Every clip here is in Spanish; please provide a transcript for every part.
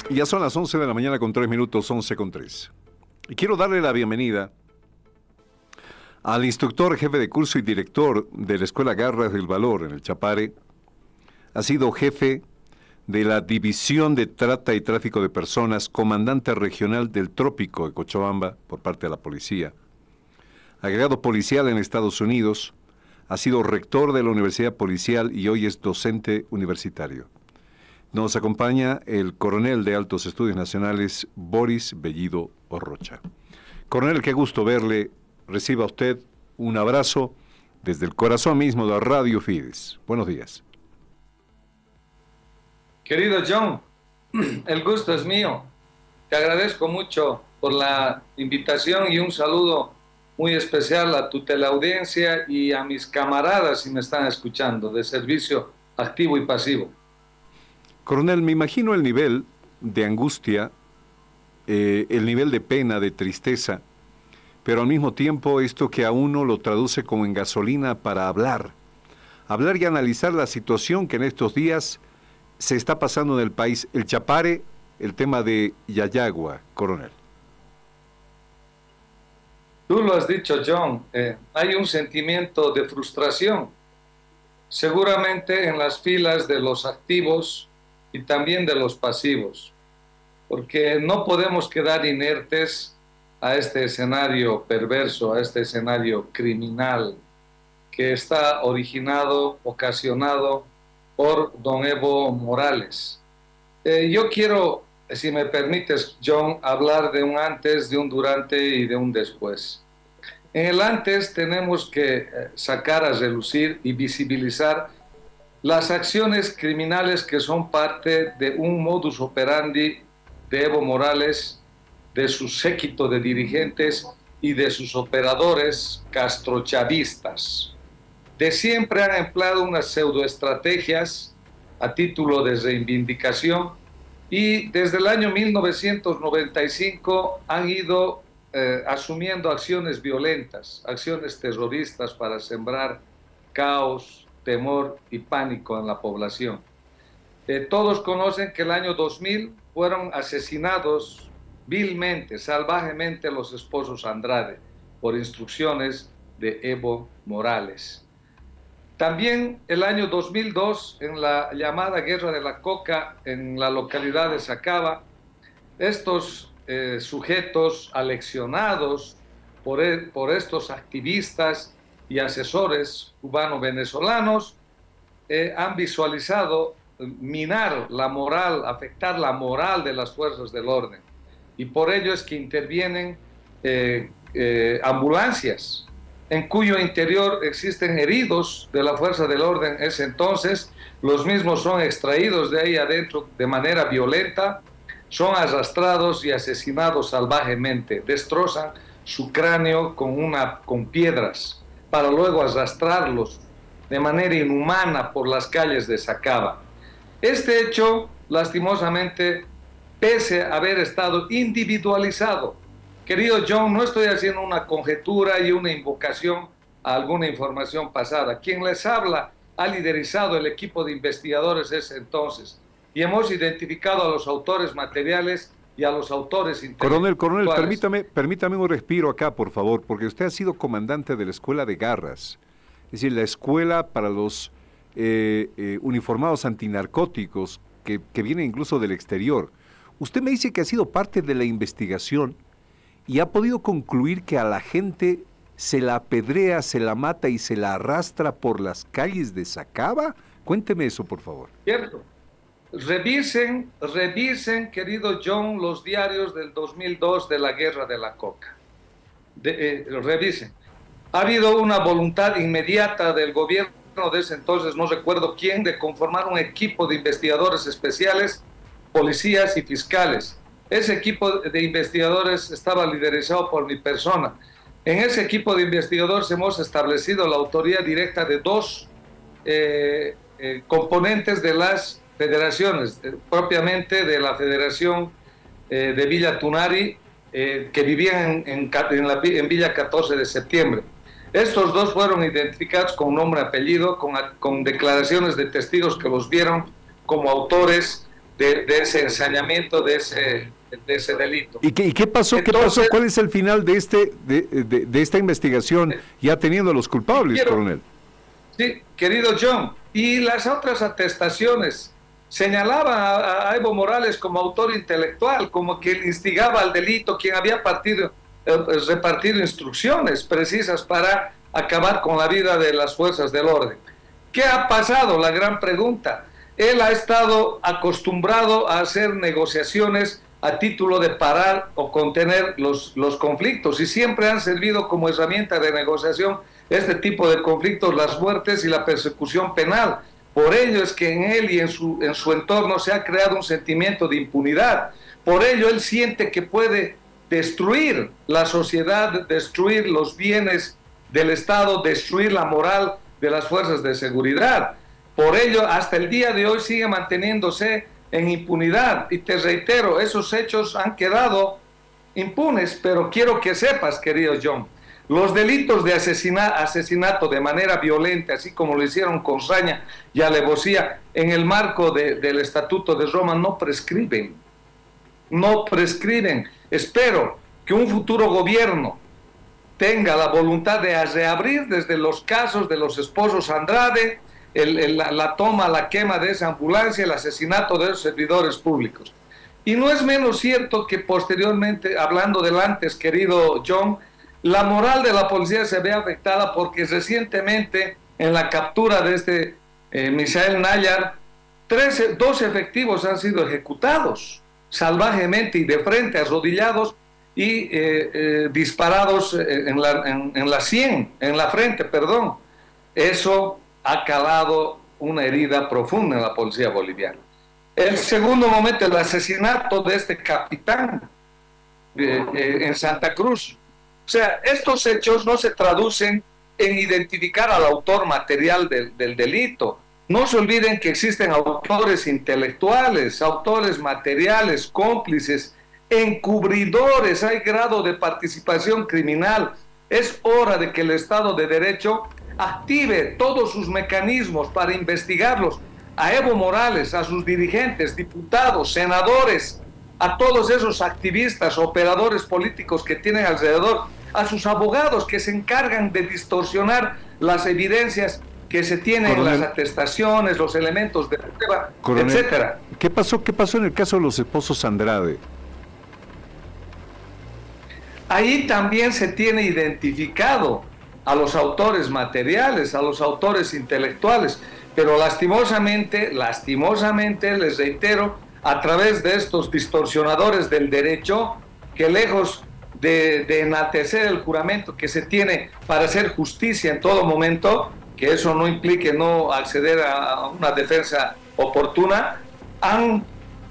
Ya son las 11 de la mañana con 3 minutos, 11 con 3. Y quiero darle la bienvenida al instructor, jefe de curso y director de la Escuela Garras del Valor en el Chapare. Ha sido jefe de la División de Trata y Tráfico de Personas, comandante regional del Trópico de Cochabamba por parte de la policía. Agregado policial en Estados Unidos, ha sido rector de la Universidad Policial y hoy es docente universitario. Nos acompaña el coronel de Altos Estudios Nacionales, Boris Bellido Orrocha. Coronel, qué gusto verle. Reciba usted un abrazo desde el corazón mismo de Radio Fides. Buenos días. Querido John, el gusto es mío. Te agradezco mucho por la invitación y un saludo muy especial a tu teleaudiencia y a mis camaradas, si me están escuchando, de servicio activo y pasivo. Coronel, me imagino el nivel de angustia, el nivel de pena, de tristeza, pero al mismo tiempo esto que a uno lo traduce como en gasolina para hablar y analizar la situación que en estos días se está pasando en el país. El Chapare, el tema de Yayagua, coronel. Tú lo has dicho, John, hay un sentimiento de frustración, seguramente en las filas de los activos y también de los pasivos, porque no podemos quedar inertes a este escenario perverso, a este escenario criminal que está ocasionado por don Evo Morales. Yo quiero, si me permites, John, hablar de un antes, de un durante y de un después. En el antes tenemos que sacar a relucir y visibilizar las acciones criminales que son parte de un modus operandi de Evo Morales, de su séquito de dirigentes y de sus operadores castrochavistas. De siempre han empleado unas pseudoestrategias a título de reivindicación y desde el año 1995 han ido asumiendo acciones violentas, acciones terroristas para sembrar caos, temor y pánico en la población. Todos conocen que el año 2000 fueron asesinados vilmente, salvajemente los esposos Andrade por instrucciones de Evo Morales. También el año 2002, en la llamada Guerra de la Coca, en la localidad de Sacaba, estos sujetos aleccionados por estos activistas y asesores cubano-venezolanos han visualizado minar la moral, afectar la moral de las fuerzas del orden. Y por ello es que intervienen ambulancias, en cuyo interior existen heridos de la fuerza del orden. Es entonces, los mismos son extraídos de ahí adentro de manera violenta, son arrastrados y asesinados salvajemente, destrozan su cráneo con piedras, para luego arrastrarlos de manera inhumana por las calles de Sacaba. Este hecho, lastimosamente, pese a haber estado individualizado, querido John, no estoy haciendo una conjetura y una invocación a alguna información pasada. Quien les habla ha liderizado el equipo de investigadores ese entonces y hemos identificado a los autores materiales y a los autores intelectuales. Coronel, permítame un respiro acá, por favor, porque usted ha sido comandante de la Escuela de Garras, es decir, la escuela para los uniformados antinarcóticos que vienen incluso del exterior. Usted me dice que ha sido parte de la investigación y ha podido concluir que a la gente se la apedrea, se la mata y se la arrastra por las calles de Sacaba. Cuénteme eso, por favor. Cierto. Revisen, querido John, los diarios del 2002 de la Guerra de la Coca. Revisen. Ha habido una voluntad inmediata del gobierno de ese entonces, no recuerdo quién, de conformar un equipo de investigadores especiales, policías y fiscales. Ese equipo de investigadores estaba liderizado por mi persona. En ese equipo de investigadores hemos establecido la autoría directa de dos componentes de las federaciones, propiamente de la Federación de Villa Tunari, que vivían en Villa 14 de septiembre. Estos dos fueron identificados con nombre y apellido, con declaraciones de testigos que los vieron como autores de ese ensañamiento, de ese delito. ¿Y qué pasó? Entonces, ¿Qué pasó? ¿Cuál es el final de esta investigación ya teniendo a los culpables, coronel? Sí, querido John, y las otras atestaciones señalaban a Evo Morales como autor intelectual, como quien instigaba al delito, quien había repartido instrucciones precisas para acabar con la vida de las fuerzas del orden. ¿Qué ha pasado? La gran pregunta. Él ha estado acostumbrado a hacer negociaciones a título de parar o contener los conflictos y siempre han servido como herramienta de negociación este tipo de conflictos, las muertes y la persecución penal. Por ello es que en él y en su entorno se ha creado un sentimiento de impunidad. Por ello él siente que puede destruir la sociedad, destruir los bienes del Estado, destruir la moral de las fuerzas de seguridad. Por ello, hasta el día de hoy sigue manteniéndose en impunidad. Y te reitero, esos hechos han quedado impunes, pero quiero que sepas, querido John, los delitos de asesinato de manera violenta, así como lo hicieron con saña y alevosía, en el marco del Estatuto de Roma, no prescriben. No prescriben. Espero que un futuro gobierno tenga la voluntad de reabrir desde los casos de los esposos Andrade, la toma, la quema de esa ambulancia, el asesinato de esos servidores públicos. Y no es menos cierto que posteriormente, hablando del antes, querido John, la moral de la policía se ve afectada porque recientemente en la captura de Misael Nayar, 2 efectivos han sido ejecutados salvajemente y de frente, arrodillados y disparados en la frente, perdón. Eso ha calado una herida profunda en la policía boliviana. El segundo momento, el asesinato de este capitán en Santa Cruz. O sea, estos hechos no se traducen en identificar al autor material del delito. No se olviden que existen autores intelectuales, autores materiales, cómplices, encubridores, hay grado de participación criminal. Es hora de que el Estado de Derecho active todos sus mecanismos para investigarlos. A Evo Morales, a sus dirigentes, diputados, senadores, a todos esos activistas, operadores políticos que tienen alrededor, a sus abogados que se encargan de distorsionar las evidencias que se tienen en las atestaciones, los elementos de prueba, etcétera. ¿Qué pasó en el caso de los esposos Andrade? Ahí también se tiene identificado a los autores materiales, a los autores intelectuales, pero lastimosamente, les reitero, a través de estos distorsionadores del derecho, que lejos de enaltecer el juramento que se tiene para hacer justicia en todo momento, que eso no implique no acceder a una defensa oportuna,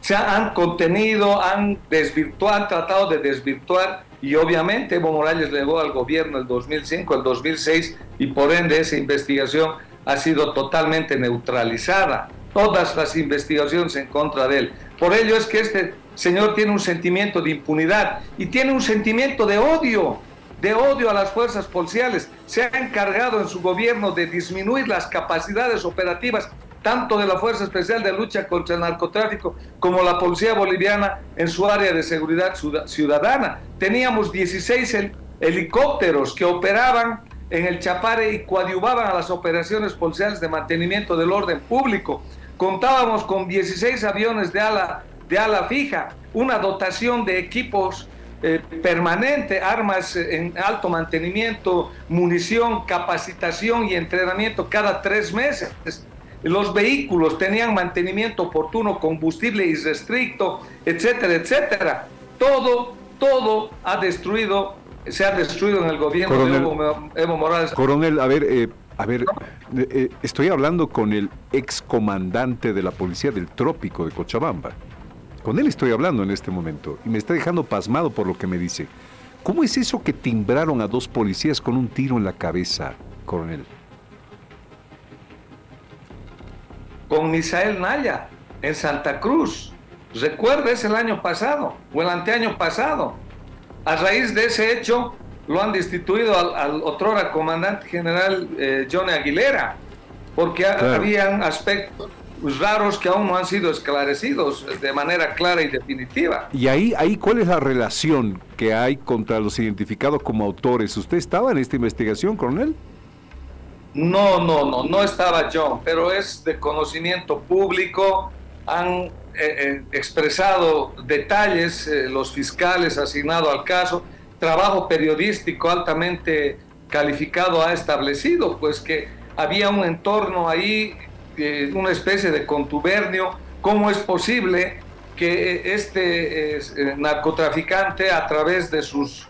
se han contenido, han tratado de desvirtuar, y obviamente Evo Morales llegó al gobierno el 2005, el 2006, y por ende esa investigación ha sido totalmente neutralizada. Todas las investigaciones en contra de él. Por ello es que este señor tiene un sentimiento de impunidad y tiene un sentimiento de odio a las fuerzas policiales. Se ha encargado en su gobierno de disminuir las capacidades operativas tanto de la Fuerza Especial de Lucha contra el Narcotráfico como la Policía Boliviana en su área de seguridad ciudadana. Teníamos 16 helicópteros que operaban en el Chapare y coadyuvaban a las operaciones policiales de mantenimiento del orden público. Contábamos con 16 aviones de ala fija, una dotación de equipos permanente, armas en alto mantenimiento, munición, capacitación y entrenamiento cada 3 meses. Los vehículos tenían mantenimiento oportuno, combustible irrestricto, etcétera, etcétera. Todo se ha destruido en el gobierno, coronel, de Evo Morales. Coronel, estoy hablando con el excomandante de la Policía del Trópico de Cochabamba. Con él estoy hablando en este momento y me está dejando pasmado por lo que me dice. ¿Cómo es eso que timbraron a 2 policías con un tiro en la cabeza, coronel? Con Misael Nayar en Santa Cruz. Recuerda, es el año pasado o el anteaño pasado. A raíz de ese hecho lo han destituido al otrora comandante general Johnny Aguilera, porque claro, habían aspectos raros que aún no han sido esclarecidos de manera clara y definitiva. Y ahí, ¿cuál es la relación que hay contra los identificados como autores? ¿Usted estaba en esta investigación, coronel? No estaba yo, pero es de conocimiento público. Han expresado detalles los fiscales asignados al caso. Trabajo periodístico altamente calificado ha establecido, pues que había un entorno ahí, una especie de contubernio. ¿Cómo es posible que este narcotraficante, a través de sus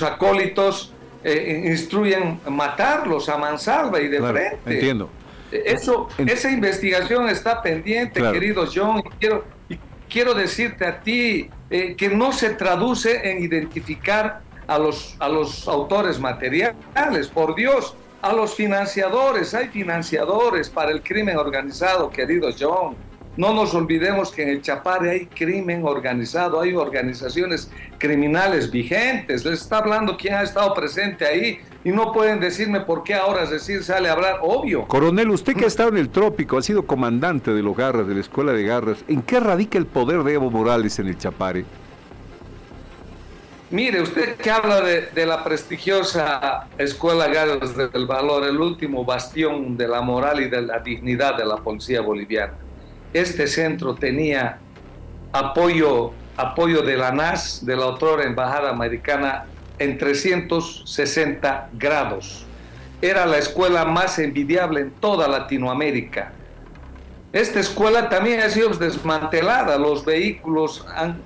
acólitos, instruyen matarlos a mansalva y de frente? Entiendo. Esa investigación está pendiente, claro, querido John, y quiero decirte a ti que no se traduce en identificar a los autores materiales, por Dios, a los financiadores. Hay financiadores para el crimen organizado, querido John. No nos olvidemos que en el Chapare hay crimen organizado, hay organizaciones criminales vigentes. Les está hablando quien ha estado presente ahí y no pueden decirme por qué ahora sale a hablar, obvio. Coronel, usted que ha estado en el trópico, ha sido comandante de los Garras, de la Escuela de Garras, ¿en qué radica el poder de Evo Morales en el Chapare? Mire, usted que habla de la prestigiosa Escuela Garras del Valor, el último bastión de la moral y de la dignidad de la policía boliviana. Este centro tenía apoyo de la NAS, de la otrora Embajada Americana, en 360 grados. Era la escuela más envidiable en toda Latinoamérica. Esta escuela también ha sido desmantelada, los vehículos han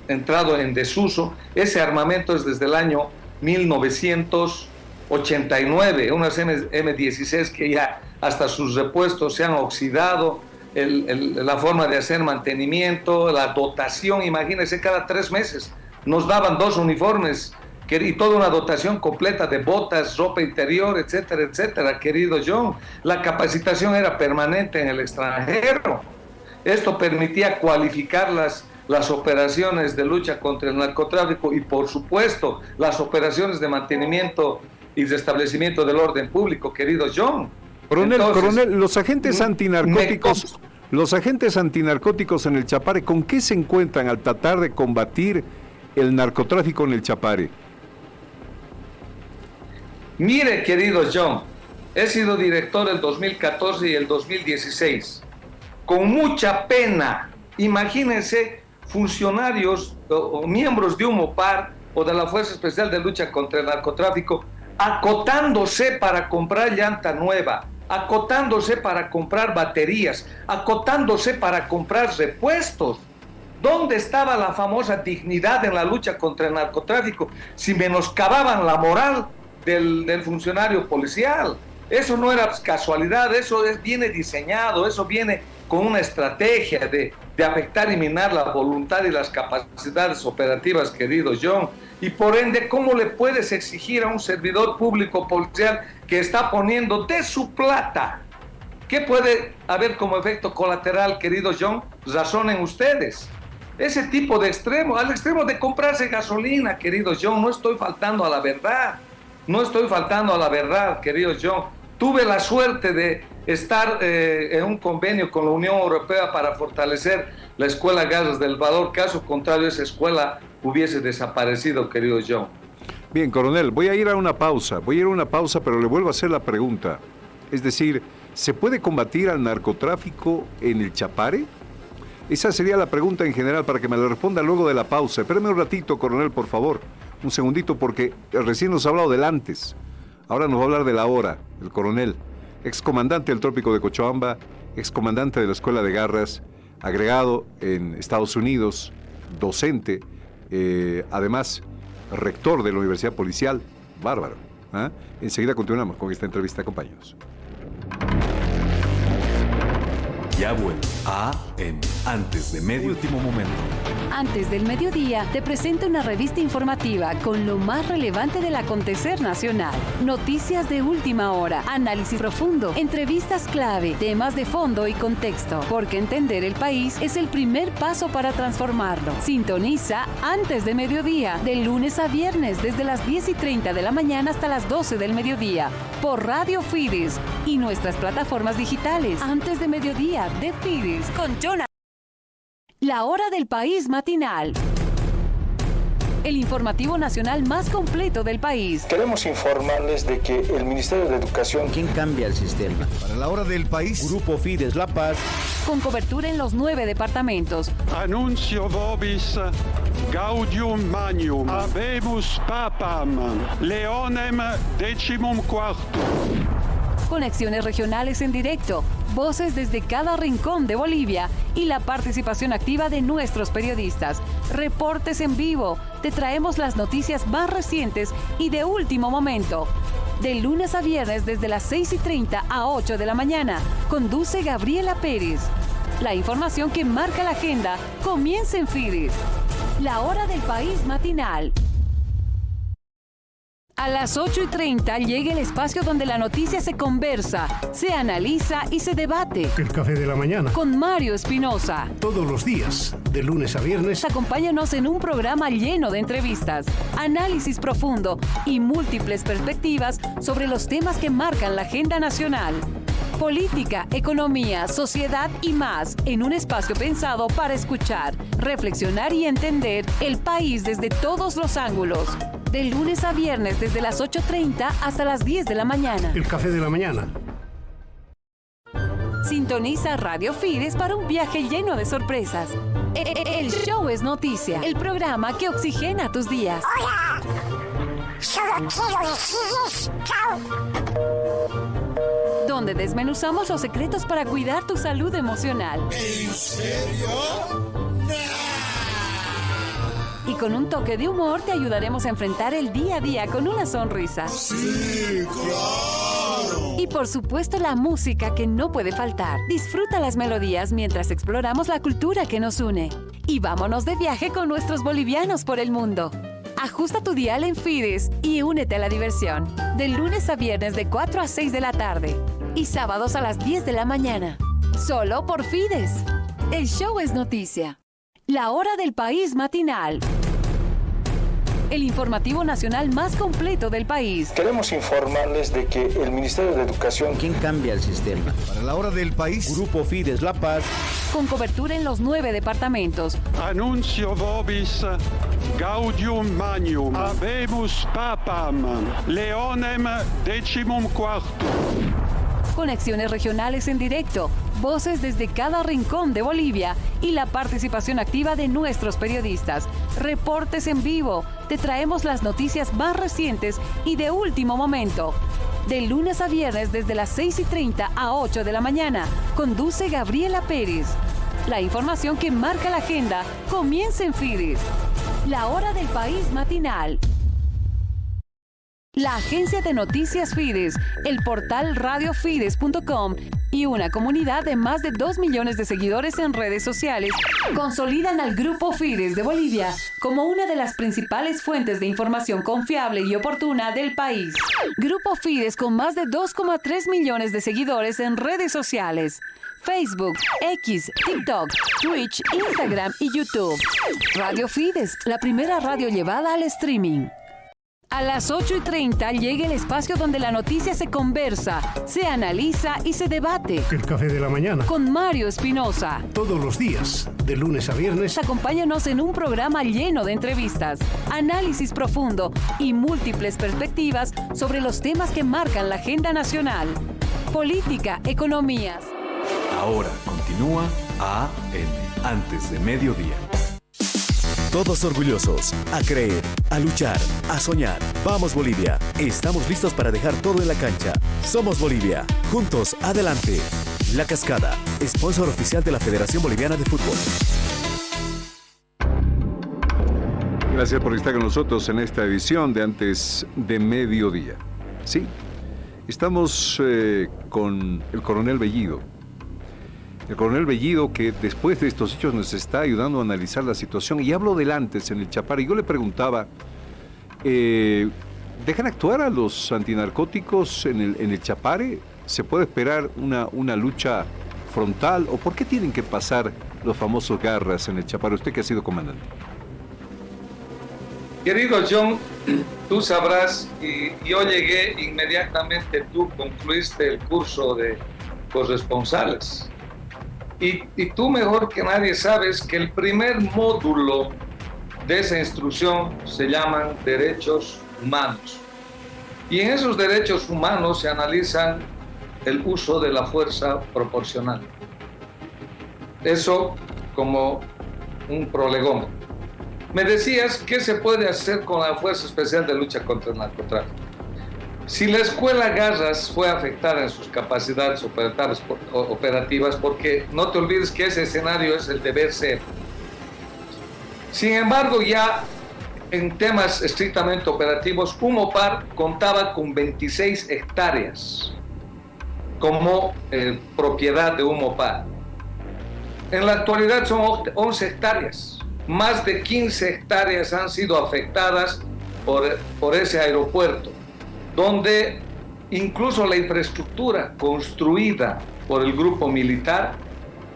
entrado en desuso. Ese armamento es desde el año 1989, unas M16 que ya hasta sus repuestos se han oxidado, la forma de hacer mantenimiento, la dotación, imagínense, cada 3 meses nos daban 2 uniformes y toda una dotación completa de botas, ropa interior, etcétera, etcétera, querido John. La capacitación era permanente en el extranjero. Esto permitía cualificar las operaciones de lucha contra el narcotráfico y, por supuesto, las operaciones de mantenimiento y restablecimiento del orden público, querido John. Coronel, los agentes antinarcóticos en el Chapare, ¿con qué se encuentran al tratar de combatir el narcotráfico en el Chapare? Mire, querido John, he sido director el 2014 y el 2016. Con mucha pena, imagínense funcionarios o miembros de UMOPAR o de la Fuerza Especial de Lucha contra el Narcotráfico acotándose para comprar llanta nueva, acotándose para comprar baterías, acotándose para comprar repuestos. ¿Dónde estaba la famosa dignidad en la lucha contra el narcotráfico si menoscababan la moral del funcionario policial? Eso no era casualidad, eso viene diseñado, eso viene con una estrategia de afectar y minar la voluntad y las capacidades operativas, querido John. Y por ende, ¿cómo le puedes exigir a un servidor público policial que está poniendo de su plata? ¿Qué puede haber como efecto colateral, querido John? Razonen ustedes. Ese tipo de extremo, al extremo de comprarse gasolina, querido John. No estoy faltando a la verdad. No estoy faltando a la verdad, querido John. Tuve la suerte de estar en un convenio con la Unión Europea para fortalecer la Escuela Garras del Valor. Caso contrario, esa escuela hubiese desaparecido, querido John. Bien, coronel, voy a ir a una pausa, pero le vuelvo a hacer la pregunta. Es decir, ¿se puede combatir al narcotráfico en el Chapare? Esa sería la pregunta en general, para que me la responda luego de la pausa. Espérame un ratito, coronel, por favor. Un segundito, porque recién nos ha hablado del antes. Ahora nos va a hablar de la hora, el coronel. Excomandante del Trópico de Cochabamba, excomandante de la Escuela de Garras, agregado en Estados Unidos, docente, además rector de la Universidad Policial. Bárbaro. Enseguida continuamos con esta entrevista, compañeros. Ya vuelve AM, antes de medio último momento. Antes del mediodía, te presento una revista informativa con lo más relevante del acontecer nacional. Noticias de última hora, análisis profundo, entrevistas clave, temas de fondo y contexto. Porque entender el país es el primer paso para transformarlo. Sintoniza Antes de Mediodía, de lunes a viernes, desde las 10:30 de la mañana hasta las 12 del mediodía, por Radio Fides y nuestras plataformas digitales. Antes de Mediodía, de Fides con Jonathan. La hora del país matinal. El informativo nacional más completo del país. Queremos informarles de que el Ministerio de Educación... ¿Quién cambia el sistema? Para la hora del país. Grupo Fides La Paz. Con cobertura en los 9 departamentos. Annuncio vobis gaudium magnum. Habemus papam. Leonem decimum quartum. Conexiones regionales en directo, voces desde cada rincón de Bolivia y la participación activa de nuestros periodistas. Reportes en vivo, te traemos las noticias más recientes y de último momento. De lunes a viernes desde las 6:30 a 8 de la mañana, conduce Gabriela Pérez. La información que marca la agenda comienza en Fides. La hora del país matinal. A las 8:30 llega el espacio donde la noticia se conversa, se analiza y se debate. El café de la mañana. Con Mario Espinosa. Todos los días, de lunes a viernes. Acompáñanos en un programa lleno de entrevistas, análisis profundo y múltiples perspectivas sobre los temas que marcan la agenda nacional. Política, economía, sociedad y más, en un espacio pensado para escuchar, reflexionar y entender el país desde todos los ángulos. De lunes a viernes desde las 8:30 hasta las 10 de la mañana. El café de la mañana. Sintoniza Radio Fides para un viaje lleno de sorpresas. El show es noticia, el programa que oxigena tus días. ¡Hola! Solo quiero decirles chao. Donde desmenuzamos los secretos para cuidar tu salud emocional. ¿En serio? Y con un toque de humor te ayudaremos a enfrentar el día a día con una sonrisa. ¡Sí, claro! Y por supuesto la música que no puede faltar. Disfruta las melodías mientras exploramos la cultura que nos une. Y vámonos de viaje con nuestros bolivianos por el mundo. Ajusta tu dial en Fides y únete a la diversión. De lunes a viernes de 4 a 6 de la tarde. Y sábados a las 10 de la mañana. Solo por Fides. El show es noticia. La hora del país matinal. El informativo nacional más completo del país. Queremos informarles de que el Ministerio de Educación... ¿Quién cambia el sistema? Para la hora del país. Grupo Fides La Paz. Con cobertura en los 9 departamentos. Annuncio vobis gaudium magnum. Habemus papam. Leonem decimum quartum. Conexiones regionales en directo, voces desde cada rincón de Bolivia y la participación activa de nuestros periodistas. Reportes en vivo, te traemos las noticias más recientes y de último momento. De lunes a viernes desde las 6:30 a 8 de la mañana, conduce Gabriela Pérez. La información que marca la agenda comienza en Fides. La hora del país matinal. La agencia de noticias Fides, el portal radiofides.com y una comunidad de más de 2 millones de seguidores en redes sociales consolidan al Grupo Fides de Bolivia como una de las principales fuentes de información confiable y oportuna del país. Grupo Fides con más de 2,3 millones de seguidores en redes sociales. Facebook, X, TikTok, Twitch, Instagram y YouTube. Radio Fides, la primera radio llevada al streaming. A las 8:30 llega el espacio donde la noticia se conversa, se analiza y se debate. El café de la mañana. Con Mario Espinosa. Todos los días, de lunes a viernes. Acompáñanos en un programa lleno de entrevistas, análisis profundo y múltiples perspectivas sobre los temas que marcan la agenda nacional. Política, economías. Ahora continúa AM, antes de mediodía. Todos orgullosos, a creer, a luchar, a soñar. Vamos Bolivia, estamos listos para dejar todo en la cancha. Somos Bolivia, juntos, adelante. La Cascada, sponsor oficial de la Federación Boliviana de Fútbol. Gracias por estar con nosotros en esta edición de Antes de Mediodía. Sí, estamos con el coronel Bellido. El coronel Bellido, que después de estos hechos nos está ayudando a analizar la situación. Y hablo del antes en el Chapare. Y yo le preguntaba, ¿dejan actuar a los antinarcóticos en el Chapare? ¿Se puede esperar una lucha frontal? ¿O por qué tienen que pasar los famosos garras en el Chapare? Usted que ha sido comandante. Querido John, tú sabrás, y yo llegué inmediatamente, tú concluiste el curso de corresponsales. Y tú mejor que nadie sabes que el primer módulo de esa instrucción se llaman derechos humanos. Y en esos derechos humanos se analizan el uso de la fuerza proporcional. Eso como un prolegón. Me decías, ¿qué se puede hacer con la Fuerza Especial de Lucha contra el Narcotráfico? Si la Escuela Garras fue afectada en sus capacidades operativas, porque no te olvides que ese escenario es el deber ser. Sin embargo, ya en temas estrictamente operativos, Humopar contaba con 26 hectáreas como propiedad de Humopar. En la actualidad son 11 hectáreas. Más de 15 hectáreas han sido afectadas por ese aeropuerto, donde incluso la infraestructura construida por el grupo militar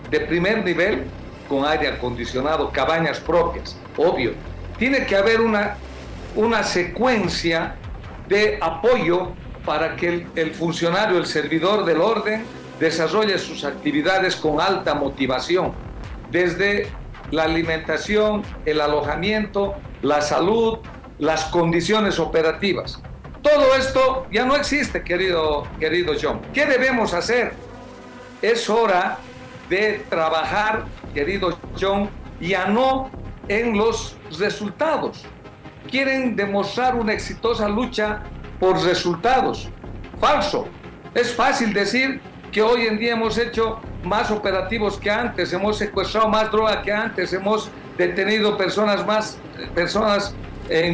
de primer nivel, con aire acondicionado, cabañas propias, obvio. Tiene que haber una secuencia de apoyo para que el funcionario, el servidor del orden, desarrolle sus actividades con alta motivación, desde la alimentación, el alojamiento, la salud, las condiciones operativas. Todo esto ya no existe, querido John. ¿Qué debemos hacer? Es hora de trabajar, querido John, ya no en los resultados. Quieren demostrar una exitosa lucha por resultados. Falso. Es fácil decir que hoy en día hemos hecho más operativos que antes, hemos secuestrado más droga que antes, hemos detenido personas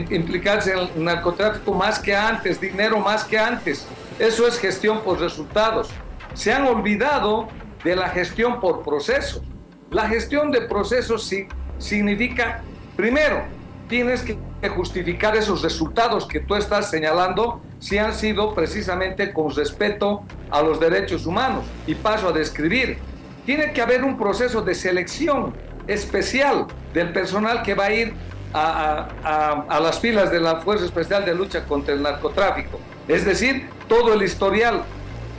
implicadas en el narcotráfico más que antes, dinero más que antes. Eso es gestión por resultados. Se han olvidado de la gestión por procesos. La gestión de procesos sí significa, primero, tienes que justificar esos resultados que tú estás señalando si han sido precisamente con respeto a los derechos humanos. Y paso a describir. Tiene que haber un proceso de selección especial del personal que va a ir a las filas de la Fuerza Especial de Lucha contra el Narcotráfico. Es decir, todo el historial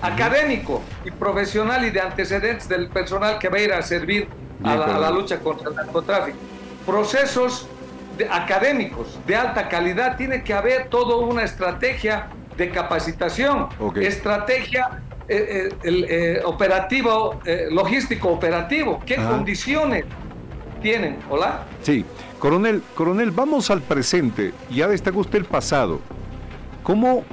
académico y profesional y de antecedentes del personal que va a ir a servir a la lucha contra el narcotráfico. Procesos académicos de alta calidad. Tiene que haber toda una estrategia de capacitación, estrategia operativo, logístico operativo. ¿Qué condiciones tienen? ¿Hola? Sí. Coronel, vamos al presente. Ya destacó usted el pasado. ¿Cómo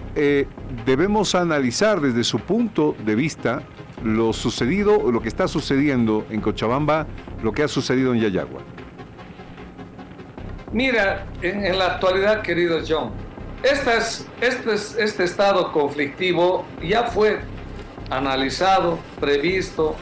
debemos analizar desde su punto de vista lo sucedido, lo que está sucediendo en Cochabamba, lo que ha sucedido en Yayagua? Mira, en la actualidad, querido John, este estado conflictivo ya fue analizado, previsto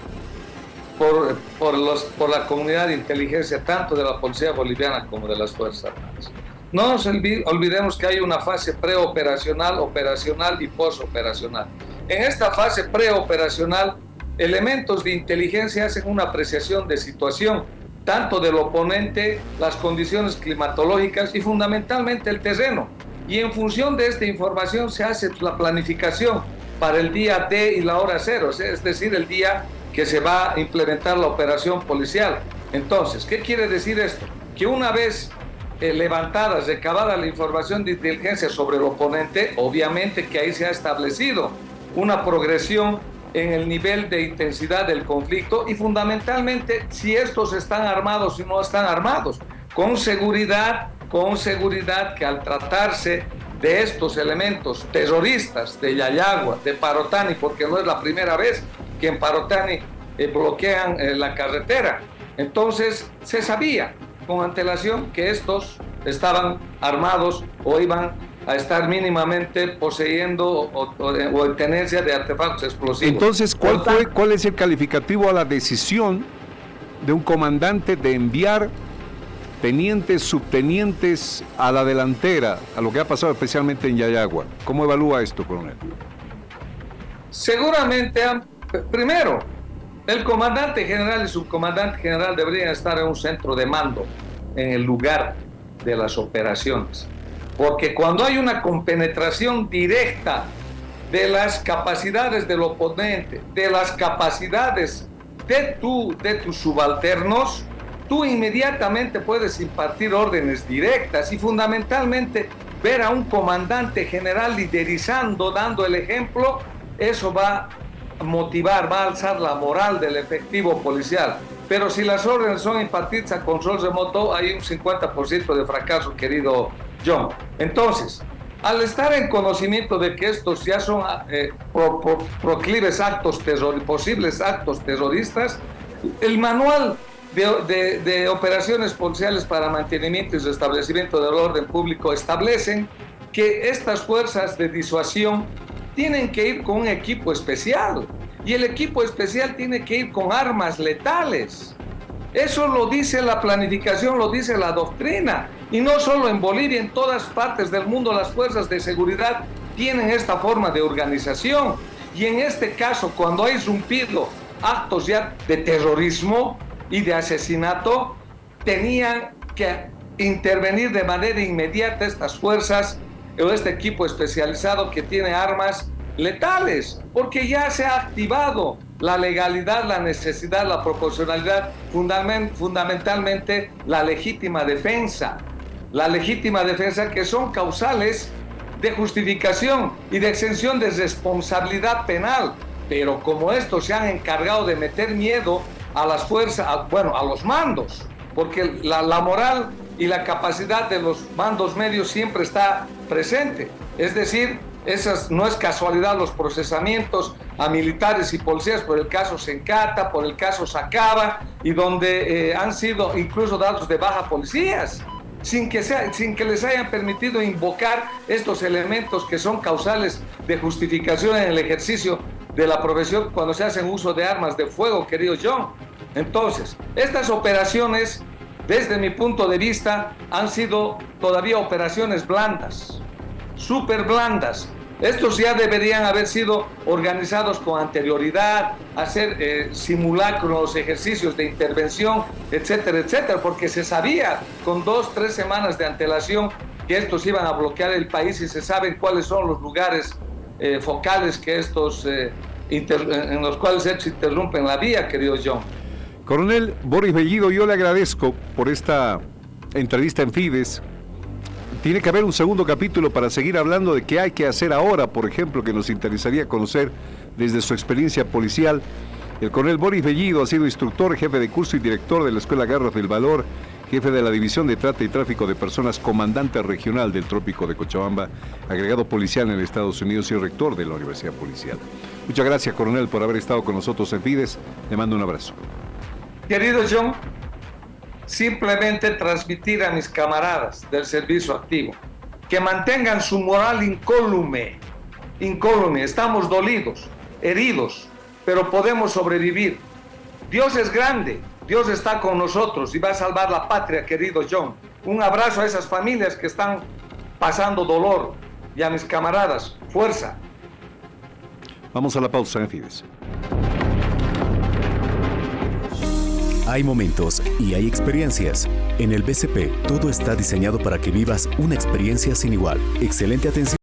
por la comunidad de inteligencia, tanto de la Policía Boliviana como de las Fuerzas Armadas. No nos olvidemos que hay una fase preoperacional, operacional y posoperacional. En esta fase preoperacional, elementos de inteligencia hacen una apreciación de situación, tanto del oponente, las condiciones climatológicas y fundamentalmente el terreno. Y en función de esta información se hace la planificación para el día D y la hora cero, es decir, el día que se va a implementar la operación policial. Entonces, ¿qué quiere decir esto? Que una vez levantada, recabada la información de inteligencia sobre el oponente, obviamente que ahí se ha establecido una progresión en el nivel de intensidad del conflicto y fundamentalmente si estos están armados y no están armados. Con seguridad que al tratarse de estos elementos terroristas de Yayagua, de Parotani, porque no es la primera vez que en Parotani bloquean la carretera, entonces se sabía con antelación que estos estaban armados o iban a estar mínimamente poseyendo o en tenencia de artefactos explosivos. Entonces, ¿cuál es el calificativo a la decisión de un comandante de enviar tenientes, subtenientes a la delantera, a lo que ha pasado especialmente en Yayagua? ¿Cómo evalúa esto, coronel? Seguramente, primero, el comandante general y subcomandante general deberían estar en un centro de mando, en el lugar de las operaciones. Porque cuando hay una compenetración directa de las capacidades del oponente, de las capacidades de tus subalternos, tú inmediatamente puedes impartir órdenes directas y fundamentalmente ver a un comandante general liderizando, dando el ejemplo, eso va a motivar, va a alzar la moral del efectivo policial. Pero si las órdenes son impartidas a control remoto, hay un 50% de fracaso, querido John. Entonces, al estar en conocimiento de que estos ya son proclives posibles actos terroristas, el manual de operaciones policiales para mantenimiento y restablecimiento del orden público establecen que estas fuerzas de disuasión tienen que ir con un equipo especial y el equipo especial tiene que ir con armas letales. Eso lo dice la planificación, lo dice la doctrina. Y no solo en Bolivia, en todas partes del mundo las fuerzas de seguridad tienen esta forma de organización. Y en este caso, cuando ha irrumpido actos ya de terrorismo y de asesinato, tenían que intervenir de manera inmediata estas fuerzas o este equipo especializado que tiene armas letales, porque ya se ha activado la legalidad, la necesidad, la proporcionalidad, fundamentalmente la legítima defensa que son causales de justificación y de exención de responsabilidad penal. Pero como estos se han encargado de meter miedo a las fuerzas, a los mandos, porque la moral y la capacidad de los mandos medios siempre está presente. Es decir, no es casualidad los procesamientos a militares y policías por el caso Sencata, por el caso Sacaba, y donde han sido incluso dados de baja policías, sin que les hayan permitido invocar estos elementos que son causales de justificación en el ejercicio de la profesión cuando se hacen uso de armas de fuego, querido John. Entonces, estas operaciones, desde mi punto de vista, han sido todavía operaciones blandas, súper blandas. Estos ya deberían haber sido organizados con anterioridad, hacer simulacros, ejercicios de intervención, etcétera, etcétera, porque se sabía con 2-3 semanas de antelación que estos iban a bloquear el país y se saben cuáles son los lugares focales que en los cuales estos interrumpen la vía, querido John. Coronel Boris Bellido, yo le agradezco por esta entrevista en Fides. Tiene que haber un segundo capítulo para seguir hablando de qué hay que hacer ahora, por ejemplo, que nos interesaría conocer desde su experiencia policial. El coronel Boris Bellido ha sido instructor, jefe de curso y director de la Escuela Garras del Valor, jefe de la División de Trata y Tráfico de Personas, comandante regional del Trópico de Cochabamba, agregado policial en Estados Unidos y rector de la Universidad Policial. Muchas gracias, coronel, por haber estado con nosotros en Fides. Le mando un abrazo. Querido John, simplemente transmitir a mis camaradas del servicio activo que mantengan su moral incólume. Estamos dolidos, heridos, pero podemos sobrevivir. Dios es grande, Dios está con nosotros y va a salvar la patria, querido John. Un abrazo a esas familias que están pasando dolor y a mis camaradas, fuerza. Vamos a la pausa en Fides. Hay momentos y hay experiencias. En el BCP, todo está diseñado para que vivas una experiencia sin igual. Excelente atención.